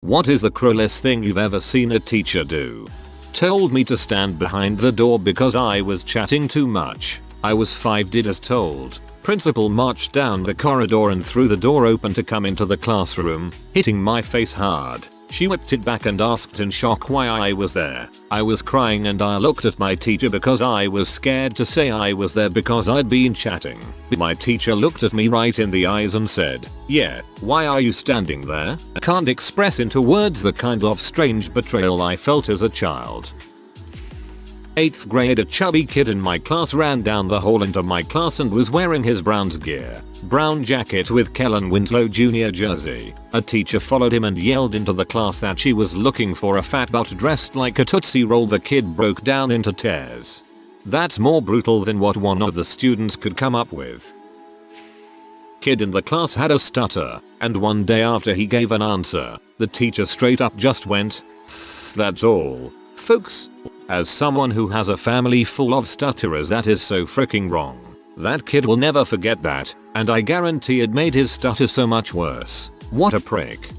What is the cruelest thing you've ever seen a teacher do? Told me to stand behind the door because I was chatting too much. I was 5, did as told. Principal marched down the corridor and threw the door open to come into the classroom, hitting my face hard. She whipped it back and asked in shock why I was there. I was crying and I looked at my teacher because I was scared to say I was there because I'd been chatting. My teacher looked at me right in the eyes and said, "Yeah, why are you standing there?" I can't express into words the kind of strange betrayal I felt as a child. 8th grade, a chubby kid in my class ran down the hall into my class and was wearing his Browns gear. Brown jacket with Kellen Winslow Jr. jersey. A teacher followed him and yelled into the class that she was looking for a fat butt dressed like a Tootsie Roll. The kid broke down into tears. That's more brutal than what one of the students could come up with. Kid in the class had a stutter, and one day after he gave an answer, the teacher straight up just went, "That's all, folks." As someone who has a family full of stutterers, that is so freaking wrong. That kid will never forget that, and I guarantee it made his stutter so much worse. What a prick.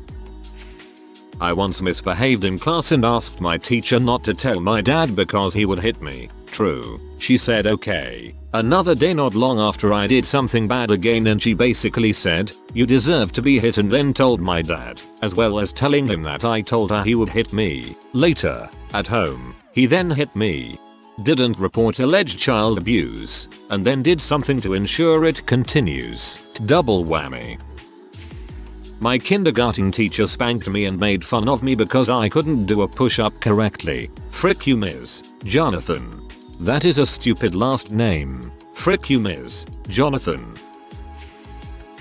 I once misbehaved in class and asked my teacher not to tell my dad because he would hit me. True. She said okay. Another day, not long after, I did something bad again and she basically said, "You deserve to be hit," and then told my dad, as well as telling him that I told her he would hit me. Later, at home, he then hit me. Didn't report alleged child abuse, and then did something to ensure it continues. Double whammy. My kindergarten teacher spanked me and made fun of me because I couldn't do a push-up correctly. Frick you, Ms. Jonathan. That is a stupid last name. Frick you, Ms. Jonathan.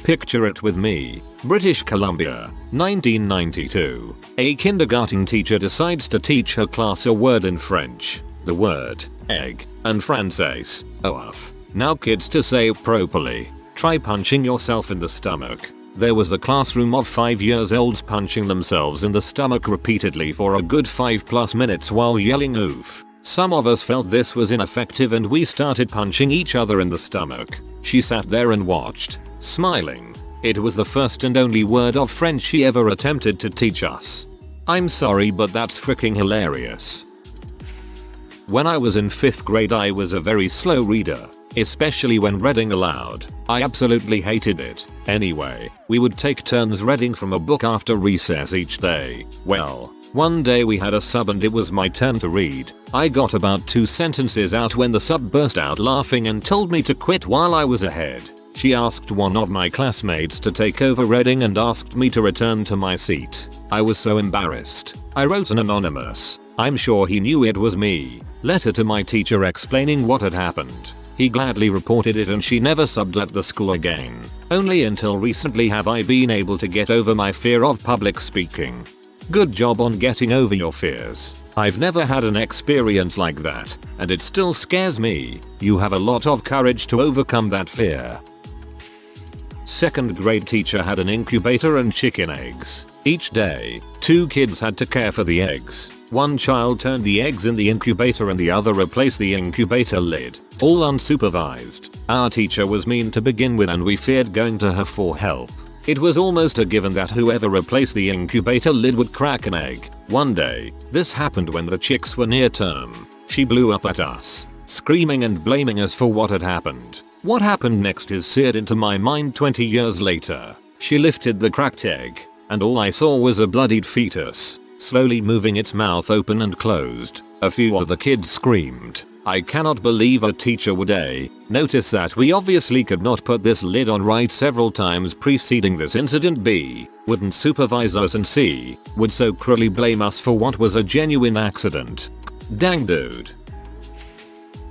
Picture it with me. British Columbia, 1992. A kindergarten teacher decides to teach her class a word in French. The word egg, and Français, oaf. Now kids, to say it properly, try punching yourself in the stomach. There was a classroom of 5-year-olds punching themselves in the stomach repeatedly for a good 5+ minutes while yelling oof. Some of us felt this was ineffective and we started punching each other in the stomach. She sat there and watched, smiling. It was the first and only word of French she ever attempted to teach us. I'm sorry, but that's freaking hilarious. When I was in 5th grade, I was a very slow reader, especially when reading aloud. I absolutely hated it. Anyway, we would take turns reading from a book after recess each day. Well, one day we had a sub and it was my turn to read. I got about 2 sentences out when the sub burst out laughing and told me to quit while I was ahead. She asked one of my classmates to take over reading and asked me to return to my seat. I was so embarrassed. I wrote an anonymous, I'm sure he knew it was me, letter to my teacher explaining what had happened. He gladly reported it and she never subbed at the school again. Only until recently have I been able to get over my fear of public speaking. Good job on getting over your fears. I've never had an experience like that, and it still scares me. You have a lot of courage to overcome that fear. 2nd grade teacher had an incubator and chicken eggs. Each day, 2 kids had to care for the eggs. One child turned the eggs in the incubator and the other replaced the incubator lid, all unsupervised. Our teacher was mean to begin with and we feared going to her for help. It was almost a given that whoever replaced the incubator lid would crack an egg. One day, this happened when the chicks were near term. She blew up at us, screaming and blaming us for what had happened. What happened next is seared into my mind 20 years later. She lifted the cracked egg, and all I saw was a bloodied fetus, slowly moving its mouth open and closed. A few of the kids screamed. I cannot believe a teacher would A, notice that we obviously could not put this lid on right several times preceding this incident, B, wouldn't supervise us, and C, would so cruelly blame us for what was a genuine accident. Dang dude.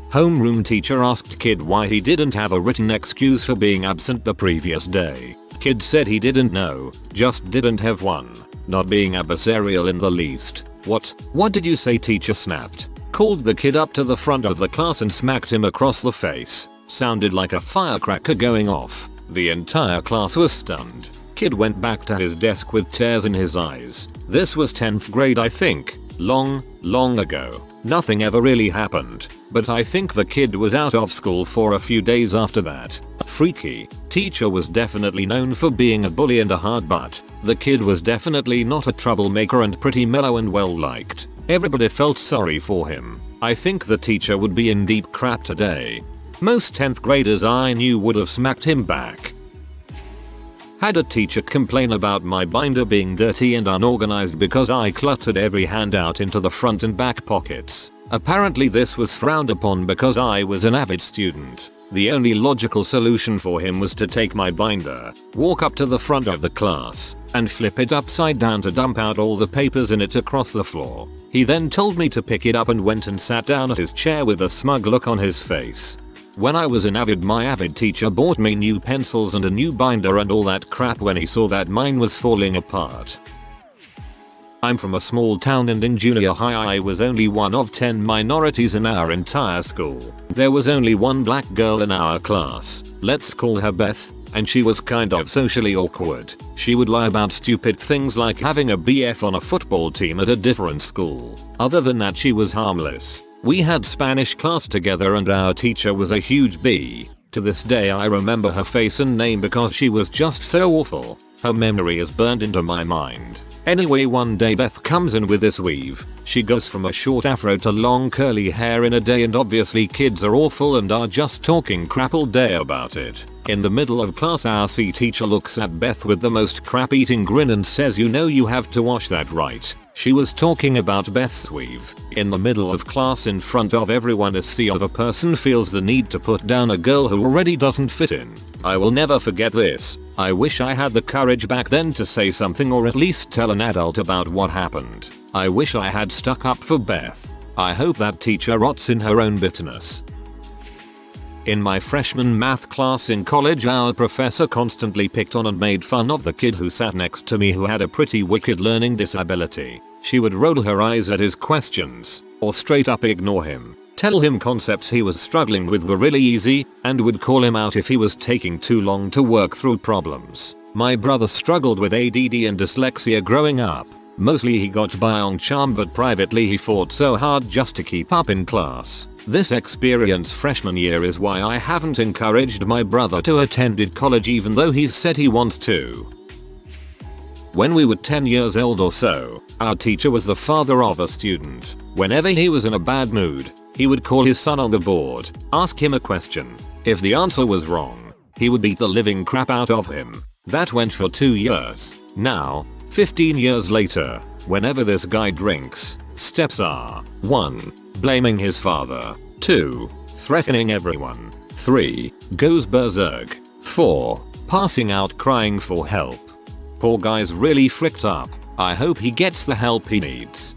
Homeroom teacher asked kid why he didn't have a written excuse for being absent the previous day. Kid said he didn't know, just didn't have one. Not being adversarial in the least. What did you say? Teacher snapped. Called the kid up to the front of the class and smacked him across the face. Sounded like a firecracker going off. The entire class was stunned. Kid went back to his desk with tears in his eyes. This was 10th grade, I think. Long ago. Nothing ever really happened, but I think the kid was out of school for a few days after that. Freaky. Teacher was definitely known for being a bully and a hard butt. The kid was definitely not a troublemaker and pretty mellow and well liked. Everybody felt sorry for him. I think the teacher would be in deep crap today. Most 10th graders I knew would have smacked him back. Had a teacher complain about my binder being dirty and unorganized because I cluttered every handout into the front and back pockets. Apparently this was frowned upon because I was an avid student. The only logical solution for him was to take my binder, walk up to the front of the class, and flip it upside down to dump out all the papers in it across the floor. He then told me to pick it up and went and sat down at his chair with a smug look on his face. When I was in Avid, my Avid teacher bought me new pencils and a new binder and all that crap when he saw that mine was falling apart. I'm from a small town and in junior high I was only one of 10 minorities in our entire school. There was only one black girl in our class, let's call her Beth, and she was kind of socially awkward. She would lie about stupid things like having a BF on a football team at a different school. Other than that she was harmless. We had Spanish class together and our teacher was a huge B. To this day I remember her face and name because she was just so awful. Her memory is burned into my mind. Anyway, one day Beth comes in with this weave. She goes from a short afro to long curly hair in a day, and obviously kids are awful and are just talking crap all day about it. In the middle of class our C teacher looks at Beth with the most crap-eating grin and says, "You know you have to wash that, right?" She was talking about Beth's weave. In the middle of class in front of everyone, a C of a person feels the need to put down a girl who already doesn't fit in. I will never forget this. I wish I had the courage back then to say something or at least tell an adult about what happened. I wish I had stuck up for Beth. I hope that teacher rots in her own bitterness. In my freshman math class in college, our professor constantly picked on and made fun of the kid who sat next to me who had a pretty wicked learning disability. She would roll her eyes at his questions, or straight up ignore him, tell him concepts he was struggling with were really easy, and would call him out if he was taking too long to work through problems. My brother struggled with ADD and dyslexia growing up. Mostly he got by on charm, but privately he fought so hard just to keep up in class. This experience freshman year is why I haven't encouraged my brother to attend college even though he's said he wants to. When we were 10 years old or so, our teacher was the father of a student. Whenever he was in a bad mood, he would call his son on the board, ask him a question. If the answer was wrong, he would beat the living crap out of him. That went for 2 years. Now, 15 years later, whenever this guy drinks, steps are 1. Blaming his father. 2. Threatening everyone. 3. Goes berserk. 4. Passing out crying for help. Poor guy's really fricked up. I hope he gets the help he needs.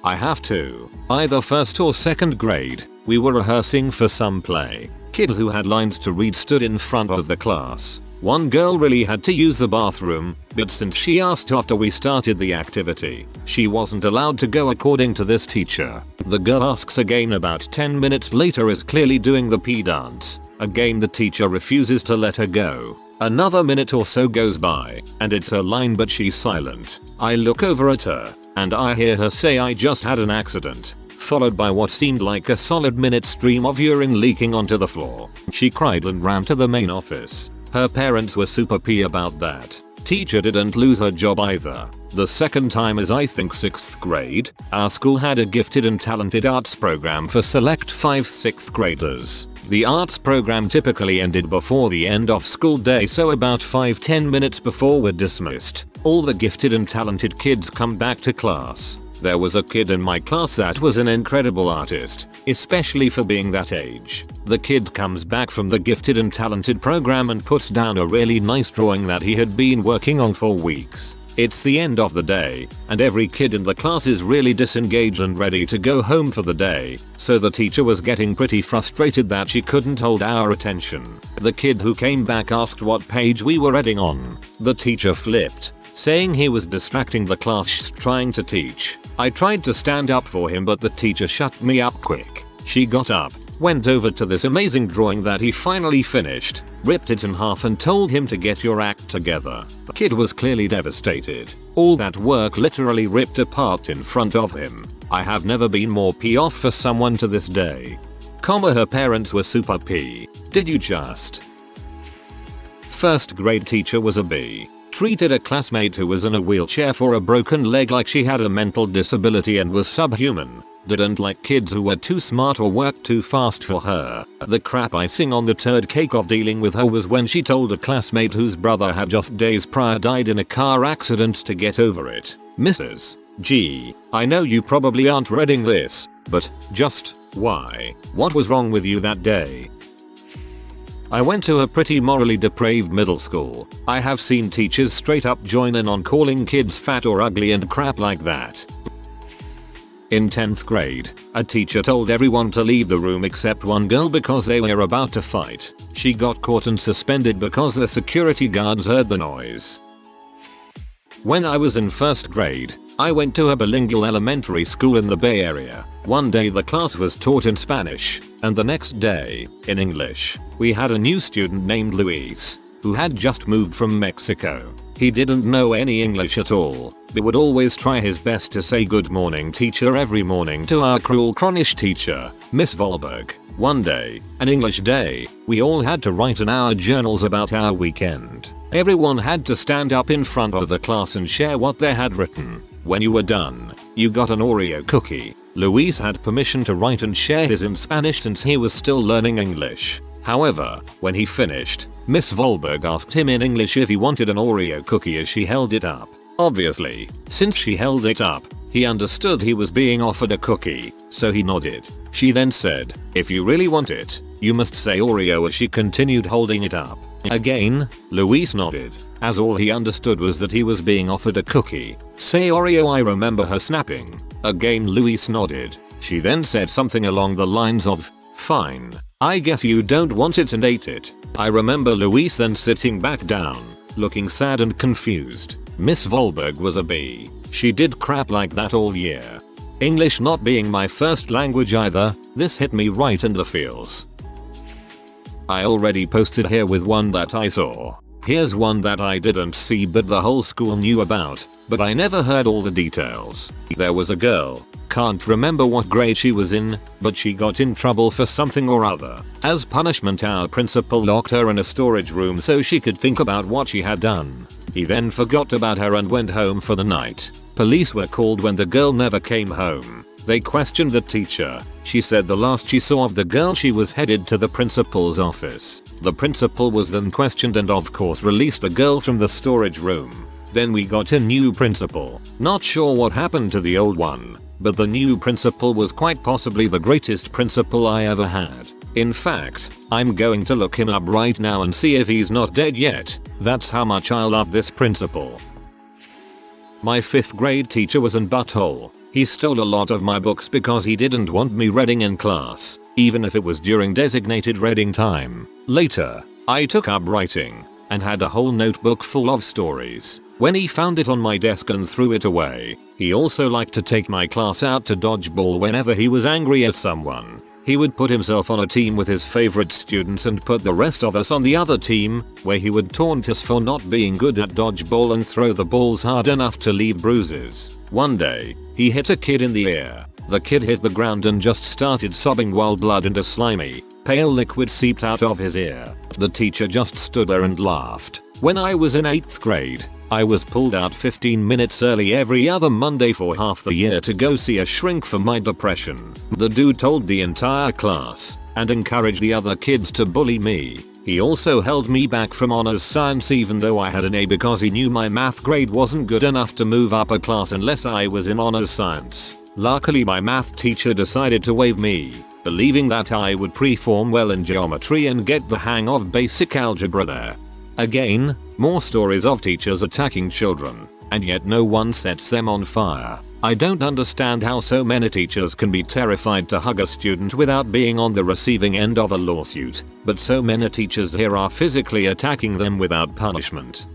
I have to. Either first or second grade, we were rehearsing for some play. Kids who had lines to read stood in front of the class. One girl really had to use the bathroom, but since she asked after we started the activity, she wasn't allowed to go according to this teacher. The girl asks again about 10 minutes later, is clearly doing the pee dance. Again the teacher refuses to let her go. Another minute or so goes by, and it's her line but she's silent. I look over at her, and I hear her say, "I just had an accident," followed by what seemed like a solid minute stream of urine leaking onto the floor. She cried and ran to the main office. Her parents were super pee about that. Teacher didn't lose her job either. The second time is I think 6th grade. Our school had a gifted and talented arts program for select 5th-6th graders. The arts program typically ended before the end of school day, so about 5-10 minutes before we're dismissed, all the gifted and talented kids come back to class. There was a kid in my class that was an incredible artist, especially for being that age. The kid comes back from the gifted and talented program and puts down a really nice drawing that he had been working on for weeks. It's the end of the day, and every kid in the class is really disengaged and ready to go home for the day, so the teacher was getting pretty frustrated that she couldn't hold our attention. The kid who came back asked what page we were reading on. The teacher flipped, saying he was distracting the class trying to teach. I tried to stand up for him, but the teacher shut me up quick. She got up, went over to this amazing drawing that he finally finished, ripped it in half and told him to get your act together. The kid was clearly devastated. All that work literally ripped apart in front of him. I have never been more pee off for someone to this day. Her parents were super P. Did you just? First grade teacher was a B. Treated a classmate who was in a wheelchair for a broken leg like she had a mental disability and was subhuman. Didn't like kids who were too smart or worked too fast for her. The crap icing on the turd cake of dealing with her was when she told a classmate whose brother had just days prior died in a car accident to get over it. Mrs. G, I know you probably aren't reading this, but just why? What was wrong with you that day? I went to a pretty morally depraved middle school. I have seen teachers straight up join in on calling kids fat or ugly and crap like that. In 10th grade, a teacher told everyone to leave the room except one girl because they were about to fight. She got caught and suspended because the security guards heard the noise. When I was in 1st grade, I went to a bilingual elementary school in the Bay Area. One day the class was taught in Spanish, and the next day, in English. We had a new student named Luis, who had just moved from Mexico. He didn't know any English at all, but would always try his best to say good morning teacher every morning to our cruel Cornish teacher, Miss Volberg. One day, an English day, we all had to write in our journals about our weekend. Everyone had to stand up in front of the class and share what they had written. When you were done, you got an Oreo cookie. Luis had permission to write and share his in Spanish since he was still learning English. However, when he finished, Miss Volberg asked him in English if he wanted an Oreo cookie as she held it up. Obviously, since she held it up, he understood he was being offered a cookie, so he nodded. She then said, if you really want it, you must say Oreo as she continued holding it up. Again, Luis nodded, as all he understood was that he was being offered a cookie. Say Oreo, I remember her snapping. Again Luis nodded. She then said something along the lines of, fine, I guess you don't want it, and ate it. I remember Luis then sitting back down, looking sad and confused. Miss Volberg was a B. She did crap like that all year. English not being my first language either, this hit me right in the feels. I already posted here with one that I saw. Here's one that I didn't see but the whole school knew about, but I never heard all the details. There was a girl, can't remember what grade she was in, but she got in trouble for something or other. As punishment, our principal locked her in a storage room so she could think about what she had done. He then forgot about her and went home for the night. Police were called when the girl never came home. They questioned the teacher. She said the last she saw of the girl she was headed to the principal's office. The principal was then questioned and of course released the girl from the storage room. Then we got a new principal. Not sure what happened to the old one, but the new principal was quite possibly the greatest principal I ever had. In fact, I'm going to look him up right now and see if he's not dead yet. That's how much I love this principal. My 5th grade teacher was an butthole. He stole a lot of my books because he didn't want me reading in class, even if it was during designated reading time. Later, I took up writing and had a whole notebook full of stories. When he found it on my desk and threw it away, he also liked to take my class out to dodgeball whenever he was angry at someone. He would put himself on a team with his favorite students and put the rest of us on the other team, where he would taunt us for not being good at dodgeball and throw the balls hard enough to leave bruises. One day, he hit a kid in the ear. The kid hit the ground and just started sobbing while blood and a slimy, pale liquid seeped out of his ear. The teacher just stood there and laughed. When I was in 8th grade, I was pulled out 15 minutes early every other Monday for half the year to go see a shrink for my depression. The dude told the entire class and encouraged the other kids to bully me. He also held me back from honors science even though I had an A because he knew my math grade wasn't good enough to move up a class unless I was in honors science. Luckily my math teacher decided to waive me, believing that I would perform well in geometry and get the hang of basic algebra there. Again, more stories of teachers attacking children, and yet no one sets them on fire. I don't understand how so many teachers can be terrified to hug a student without being on the receiving end of a lawsuit, but so many teachers here are physically attacking them without punishment.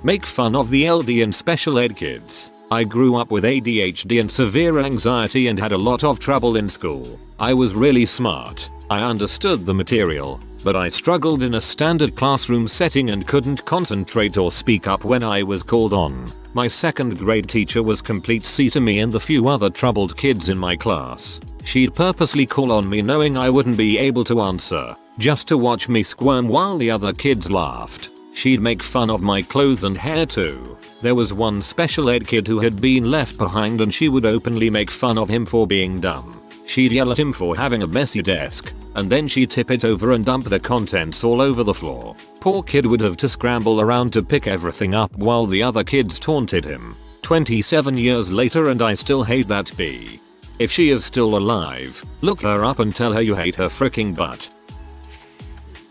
Make fun of the LD and special ed kids. I grew up with ADHD and severe anxiety and had a lot of trouble in school. I was really smart. I understood the material, but I struggled in a standard classroom setting and couldn't concentrate or speak up when I was called on. My 2nd grade teacher was complete C to me and the few other troubled kids in my class. She'd purposely call on me knowing I wouldn't be able to answer, just to watch me squirm while the other kids laughed. She'd make fun of my clothes and hair too. There was one special ed kid who had been left behind and she would openly make fun of him for being dumb. She'd yell at him for having a messy desk, and then she'd tip it over and dump the contents all over the floor. Poor kid would have to scramble around to pick everything up while the other kids taunted him. 27 years later and I still hate that bee. If she is still alive, look her up and tell her you hate her freaking butt.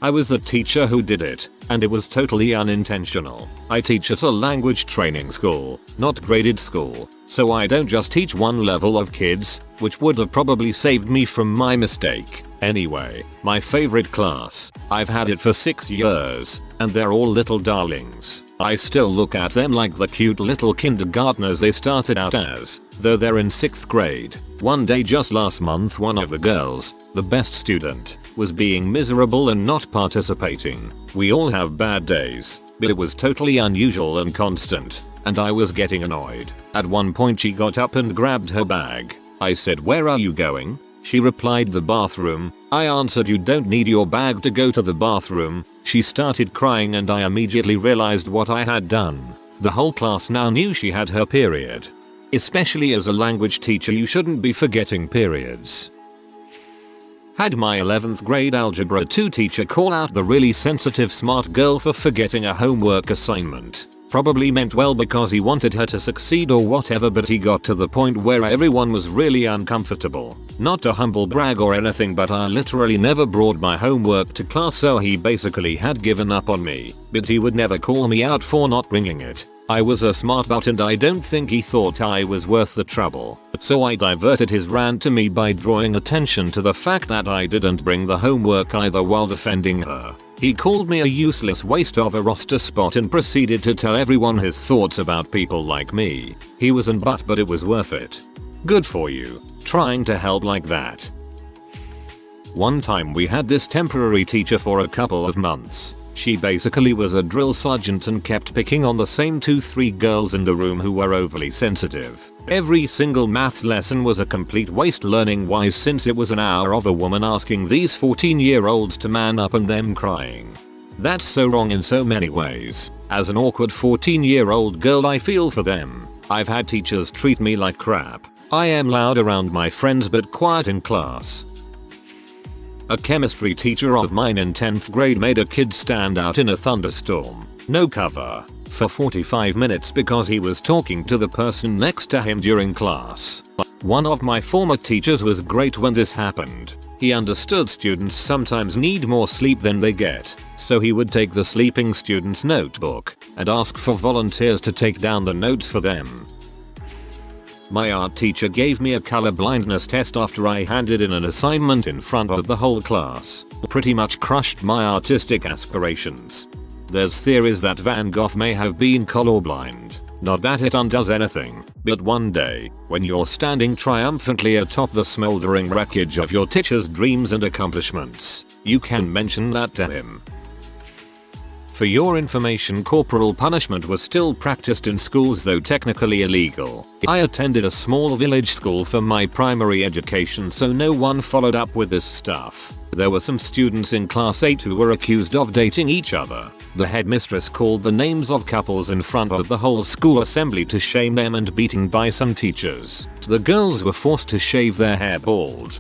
I was the teacher who did it, and it was totally unintentional. I teach at a language training school, not graded school, so I don't just teach one level of kids, which would have probably saved me from my mistake. Anyway, my favorite class, I've had it for 6 years, and they're all little darlings. I still look at them like the cute little kindergartners they started out as, though they're in 6th grade. One day just last month one of the girls, the best student, was being miserable and not participating. We all have bad days, but it was totally unusual and constant, and I was getting annoyed. At one point she got up and grabbed her bag. I said, "Where are you going?" She replied, "The bathroom." I answered, "You don't need your bag to go to the bathroom." She started crying and I immediately realized what I had done. The whole class now knew she had her period. Especially as a language teacher, you shouldn't be forgetting periods. Had my 11th grade Algebra 2 teacher call out the really sensitive smart girl for forgetting a homework assignment. Probably meant well because he wanted her to succeed or whatever, but he got to the point where everyone was really uncomfortable. Not to humble brag or anything, but I literally never brought my homework to class, so he basically had given up on me, but he would never call me out for not bringing it. I was a smart butt and I don't think he thought I was worth the trouble. So I diverted his rant to me by drawing attention to the fact that I didn't bring the homework either while defending her. He called me a useless waste of a roster spot and proceeded to tell everyone his thoughts about people like me. He was an butt, but it was worth it. Good for you, trying to help like that. One time we had this temporary teacher for a couple of months. She basically was a drill sergeant and kept picking on the same 2-3 girls in the room who were overly sensitive. Every single maths lesson was a complete waste learning wise, since it was an hour of a woman asking these 14-year-olds to man up and them crying. That's so wrong in so many ways. As an awkward 14-year-old girl, I feel for them. I've had teachers treat me like crap. I am loud around my friends but quiet in class. A chemistry teacher of mine in 10th grade made a kid stand out in a thunderstorm, no cover, for 45 minutes because he was talking to the person next to him during class. One of my former teachers was great when this happened. He understood students sometimes need more sleep than they get, so he would take the sleeping student's notebook and ask for volunteers to take down the notes for them. My art teacher gave me a color blindness test after I handed in an assignment in front of the whole class. Pretty much crushed my artistic aspirations. There's theories that Van Gogh may have been colorblind. Not that it undoes anything, but one day, when you're standing triumphantly atop the smoldering wreckage of your teacher's dreams and accomplishments, you can mention that to him. For your information, corporal punishment was still practiced in schools, though technically illegal. I attended a small village school for my primary education, so no one followed up with this stuff. There were some students in class 8 who were accused of dating each other. The headmistress called the names of couples in front of the whole school assembly to shame them, and beaten by some teachers. The girls were forced to shave their hair bald.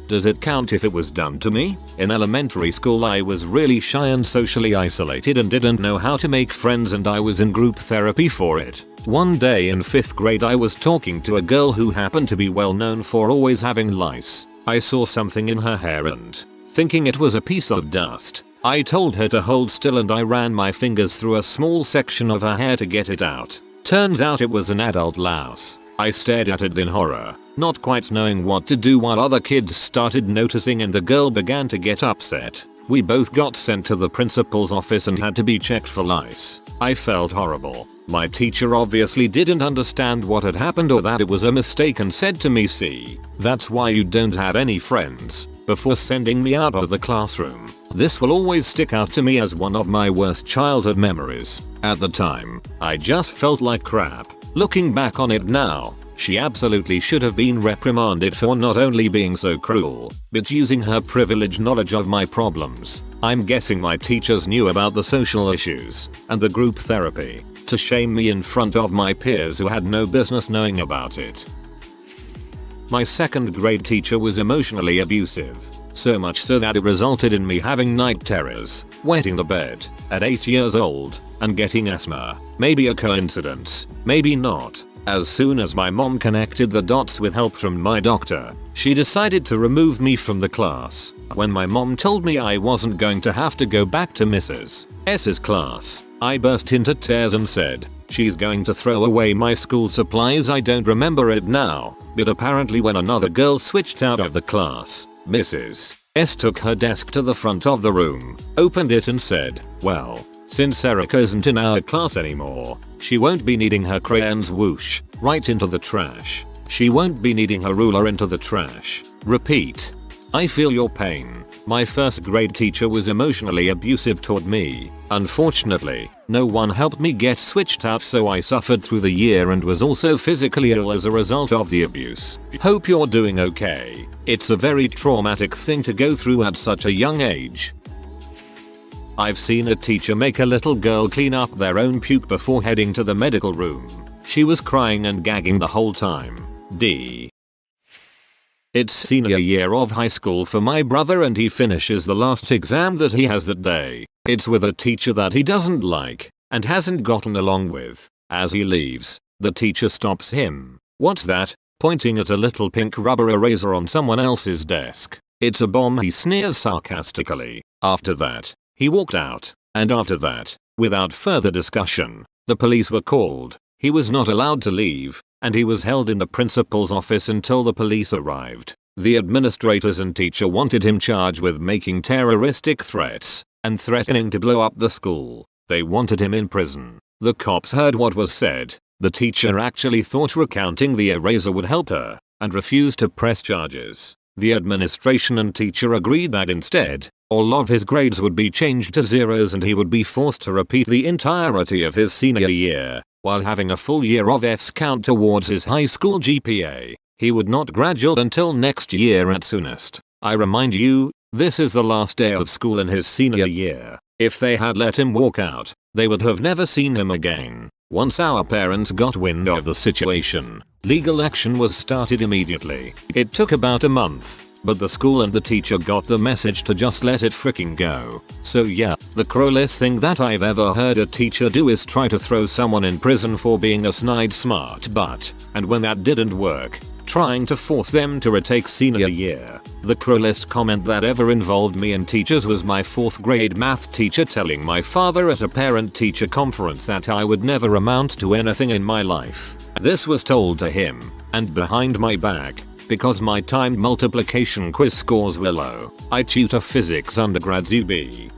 Does it count if it was done to me? In elementary school I was really shy and socially isolated and didn't know how to make friends, and I was in group therapy for it. One day in 5th grade I was talking to a girl who happened to be well known for always having lice. I saw something in her hair and, thinking it was a piece of dust, I told her to hold still and I ran my fingers through a small section of her hair to get it out. Turns out it was an adult louse. I stared at it in horror, not quite knowing what to do, while other kids started noticing and the girl began to get upset. We both got sent to the principal's office and had to be checked for lice. I felt horrible. My teacher obviously didn't understand what had happened or that it was a mistake and said to me, "See, that's why you don't have any friends," before sending me out of the classroom. This will always stick out to me as one of my worst childhood memories. At the time, I just felt like crap. Looking back on it now, She absolutely should have been reprimanded for not only being so cruel, but using her privileged knowledge of my problems. I'm guessing my teachers knew about the social issues and the group therapy to shame me in front of my peers who had no business knowing about it. My second grade teacher was emotionally abusive, so much so that it resulted in me having night terrors, wetting the bed, at 8 years old, and getting asthma. Maybe a coincidence, maybe not. As soon as my mom connected the dots with help from my doctor, she decided to remove me from the class. When my mom told me I wasn't going to have to go back to Mrs. S's class, I burst into tears and said, "She's going to throw away my school supplies." I don't remember it now, but apparently when another girl switched out of the class, Mrs. S took her desk to the front of the room, opened it and said, "Well, since Erica isn't in our class anymore, she won't be needing her crayons." Whoosh, right into the trash. She won't be needing her ruler. Into the trash. Repeat. I feel your pain. My first grade teacher was emotionally abusive toward me. Unfortunately, no one helped me get switched out, so I suffered through the year and was also physically ill as a result of the abuse. Hope you're doing okay. It's a very traumatic thing to go through at such a young age. I've seen a teacher make a little girl clean up their own puke before heading to the medical room. She was crying and gagging the whole time. D. It's senior year of high school for my brother and he finishes the last exam that he has that day. It's with a teacher that he doesn't like and hasn't gotten along with. As he leaves, the teacher stops him. "What's that?" pointing at a little pink rubber eraser on someone else's desk. "It's a bomb," he sneers sarcastically. After that, he walked out, and after that, without further discussion, the police were called. He was not allowed to leave, and he was held in the principal's office until the police arrived. The administrators and teacher wanted him charged with making terroristic threats and threatening to blow up the school. They wanted him in prison. The cops heard what was said. The teacher actually thought recounting the eraser would help her and refused to press charges. The administration and teacher agreed that instead, all of his grades would be changed to zeros and he would be forced to repeat the entirety of his senior year, while having a full year of F's count towards his high school GPA. He would not graduate until next year at soonest. I remind you, this is the last day of school in his senior year. If they had let him walk out, they would have never seen him again. Once our parents got wind of the situation, legal action was started immediately. It took about a month, but the school and the teacher got the message to just let it freaking go. So yeah, the cruelest thing that I've ever heard a teacher do is try to throw someone in prison for being a snide smart butt, and when that didn't work, trying to force them to retake senior year. The cruelest comment that ever involved me and teachers was my 4th grade math teacher telling my father at a parent-teacher conference that I would never amount to anything in my life. This was told to him, and behind my back, because my timed multiplication quiz scores were low. I tutor physics undergrads UB.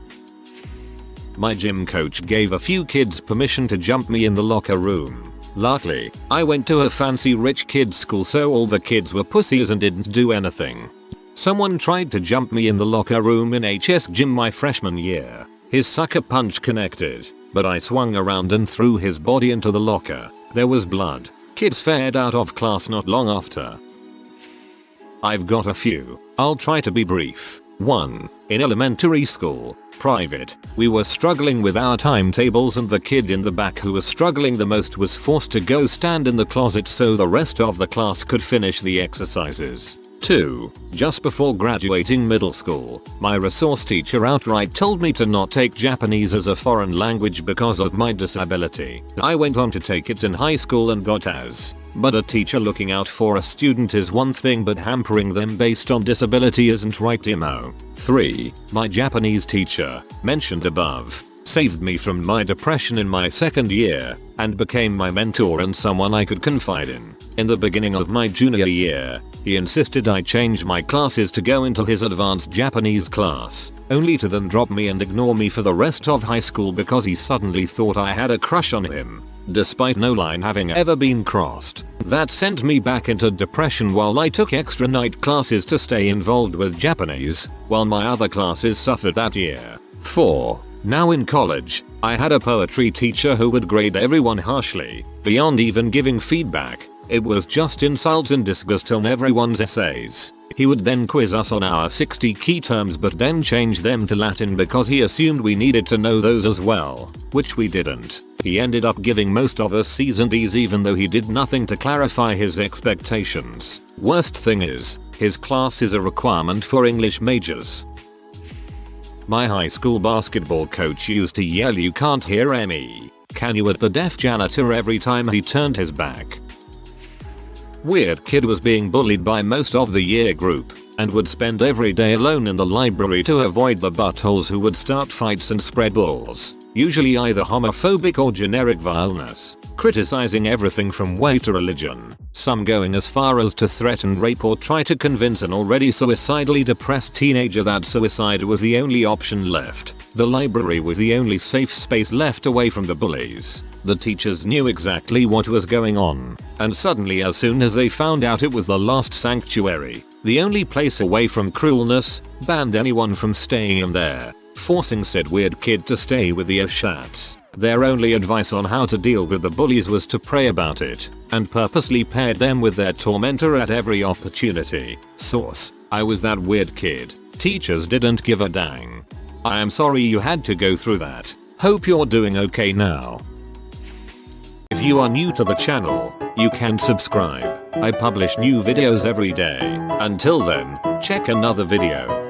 My gym coach gave a few kids permission to jump me in the locker room. Luckily, I went to a fancy rich kids school, so all the kids were pussies and didn't do anything. Someone tried to jump me in the locker room in HS gym my freshman year. His sucker punch connected, but I swung around and threw his body into the locker. There was blood. Kids fared out of class not long after. I've got a few. I'll try to be brief. 1. In elementary school, private, we were struggling with our timetables and the kid in the back who was struggling the most was forced to go stand in the closet so the rest of the class could finish the exercises. 2. Just before graduating middle school, my resource teacher outright told me to not take Japanese as a foreign language because of my disability. I went on to take it in high school and got A's. But a teacher looking out for a student is one thing, but hampering them based on disability isn't right, Imo. 3. My Japanese teacher, mentioned above, saved me from my depression in my 2nd year, and became my mentor and someone I could confide in. In the beginning of my junior year, he insisted I change my classes to go into his advanced Japanese class, only to then drop me and ignore me for the rest of high school because he suddenly thought I had a crush on him, despite no line having ever been crossed. That sent me back into depression while I took extra night classes to stay involved with Japanese, while my other classes suffered that year. 4. Now in college, I had a poetry teacher who would grade everyone harshly, beyond even giving feedback. It was just insults and disgust on everyone's essays. He would then quiz us on our 60 key terms but then change them to Latin because he assumed we needed to know those as well, which we didn't. He ended up giving most of us C's and D's even though he did nothing to clarify his expectations. Worst thing is, his class is a requirement for English majors. My high school basketball coach used to yell "You can't hear me, can you?" at the deaf janitor every time he turned his back. Weird kid was being bullied by most of the year group and would spend every day alone in the library to avoid the buttholes who would start fights and spread bulls, usually either homophobic or generic vileness, criticizing everything from way to religion, some going as far as to threaten rape or try to convince an already suicidally depressed teenager that suicide was the only option left. The library was the only safe space left away from the bullies. The teachers knew exactly what was going on, and suddenly as soon as they found out it was the last sanctuary, the only place away from cruelness, banned anyone from staying in there, forcing said weird kid to stay with the Ashats. Their only advice on how to deal with the bullies was to pray about it, and purposely paired them with their tormentor at every opportunity. Source: I was that weird kid. Teachers didn't give a dang. I am sorry you had to go through that. Hope you're doing okay now. If you are new to the channel, you can subscribe. I publish new videos every day. Until then, check another video.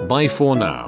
Bye for now.